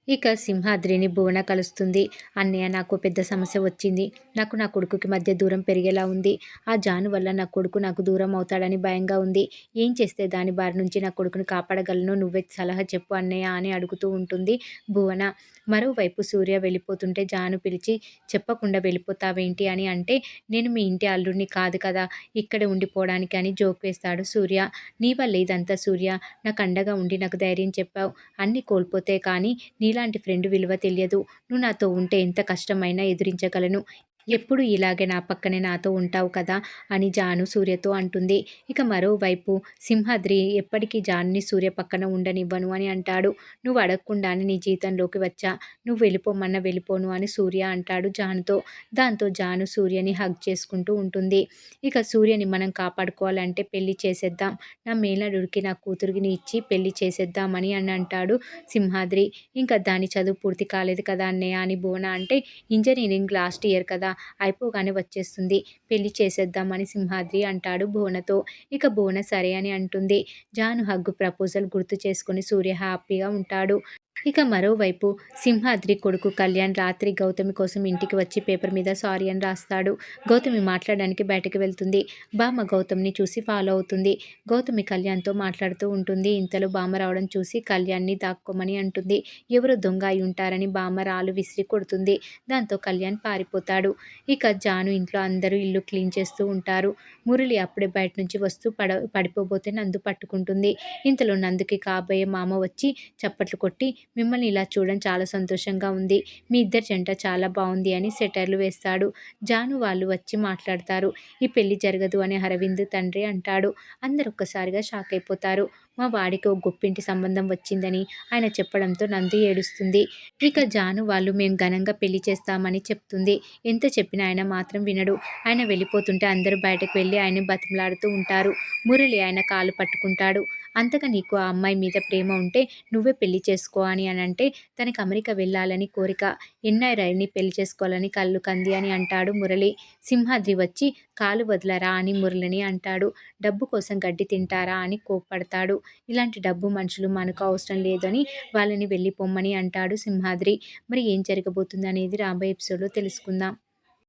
ఇక సింహాద్రిని భువన కలుస్తుంది. "అన్నయ్య, నాకు పెద్ద సమస్య వచ్చింది. నాకు నా కొడుకుకి మధ్య దూరం పెరిగేలా ఉంది. ఆ జాను వల్ల నా కొడుకు నాకు దూరం అవుతాడని భయంగా ఉంది. ఏం చేస్తే దాని బారి నుంచి నా కొడుకుని కాపాడగలను? నువ్వే సలహా చెప్పు అన్నయ్య" అని అడుగుతూ ఉంటుంది భువన. మరోవైపు సూర్య వెళ్ళిపోతుంటే జాను పిలిచి, "చెప్పకుండా వెళ్ళిపోతావేంటి" అని అంటే, "నేను మీ ఇంటి అల్లుడిని కాదు కదా, ఇక్కడే ఉండిపోవడానికి" అని జోక్ వేస్తాడు సూర్య. "నీ వల్లే ఇదంతా సూర్య. నాకు అండగా ఉండి నాకు ధైర్యం చెప్పావు. అన్నీ కోల్పోతే కానీ నీలాంటి ఫ్రెండ్ విలువ తెలియదు. నువ్వు నాతో ఉంటే ఎంత కష్టమైనా ఎదురించగలను. ఎప్పుడూ ఇలాగే నా పక్కనే నాతో ఉంటావు కదా" అని జాను సూర్యతో అంటుంది. ఇక మరోవైపు సింహాద్రి, "ఎప్పటికీ జానుని సూర్య పక్కన ఉండనివ్వను" అని అంటాడు. "నువ్వు అడగకుండానే నీ జీవితంలోకి వచ్చా. నువ్వు వెళ్ళిపోమన్నా వెళ్ళిపోను" అని సూర్య అంటాడు జానుతో. దాంతో జాను సూర్యని హగ్ చేసుకుంటూ ఉంటుంది. ఇక సూర్యని మనం కాపాడుకోవాలంటే పెళ్లి చేసేద్దాం. నా మేనల్లుడికి నా కూతురిని ఇచ్చి పెళ్లి చేసేద్దామని అని అంటాడు సింహాద్రి. ఇంకా దాని చదువు పూర్తి కాలేదు కదా అన్నయ్య అని భువన అంటే, "ఇంజినీరింగ్ లాస్ట్ ఇయర్ కదా, అయిపోగానే వచ్చేస్తుంది. పెళ్లి చేసేద్దామని సింహాద్రి అంటాడు భువనతో. ఇక భువన సరే అని అంటుంది. జాను హగ్గు ప్రపోజల్ గుర్తు చేసుకొని సూర్య హ్యాపీగా ఉంటాడు. ఇక మరోవైపు సింహాద్రి కొడుకు కళ్యాణ్ రాత్రి గౌతమి కోసం ఇంటికి వచ్చి పేపర్ మీద సారీ అని రాస్తాడు. గౌతమి మాట్లాడడానికి బయటకు వెళ్తుంది. బామ్మ గౌతమిని చూసి ఫాలో అవుతుంది. గౌతమి కళ్యాణ్తో మాట్లాడుతూ ఉంటుంది. ఇంతలో బామ్మ రావడం చూసి కళ్యాణ్ని దాక్కోమని అంటుంది. ఎవరో దొంగ అయి ఉంటారని బామ్మ రాళ్ళు విసిరి కొడుతుంది. దాంతో కళ్యాణ్ పారిపోతాడు. ఇక జాను ఇంట్లో అందరూ ఇల్లు క్లీన్ చేస్తూ ఉంటారు. మురళి అప్పుడే బయట నుంచి వస్తూ పడిపోబోతే నందు పట్టుకుంటుంది. ఇంతలో నందుకి కాబోయే మామ వచ్చి చప్పట్లు కొట్టి, "మిమ్మల్ని ఇలా చూడడం చాలా సంతోషంగా ఉంది. మీ ఇద్దరి జంట చాలా బావుంది" అని సెటైర్లు వేస్తాడు. జాను వాళ్ళు వచ్చి మాట్లాడతారు. "ఈ పెళ్లి జరగదు" అని అరవింద్ తండ్రి అంటాడు. అందరూ ఒక్కసారిగా షాక్ అయిపోతారు. "మా వాడికి ఓ గొప్పింటి సంబంధం వచ్చిందని" ఆయన చెప్పడంతో నందు ఏడుస్తుంది. ఇక జాను వాళ్ళు, "మేం ఘనంగా పెళ్లి చేస్తామని" చెప్తుంది. ఎంత చెప్పినా ఆయన మాత్రం వినడు. ఆయన వెళ్ళిపోతుంటే అందరూ బయటకు వెళ్ళి ఆయన్ని బతిమలాడుతూ ఉంటారు. మురళి ఆయన కాళ్ళు పట్టుకుంటాడు. "అంతగా నీకు ఆ అమ్మాయి మీద ప్రేమ ఉంటే నువ్వే పెళ్లి చేసుకో" అని అంటే, "తనకి అమెరికా వెళ్ళాలని కోరిక. ఎన్ఆర్ఐని పెళ్లి చేసుకోవాలని కలలు కంది" అని అంటాడు మురళి. సింహాద్రి వచ్చి, "కాలు వదలరా" అని మురళిని అంటాడు. "డబ్బు కోసం గడ్డి తింటారా" అని కోప్పడతాడు. "ఇలాంటి డబ్బు మనుషులు మనకు అవసరం లేదని వాళ్ళని వెళ్ళిపొమ్మని" అంటాడు సింహాద్రి. మరి ఏం జరగబోతుంది అనేది రాబోయే ఎపిసోడ్లో తెలుసుకుందాం.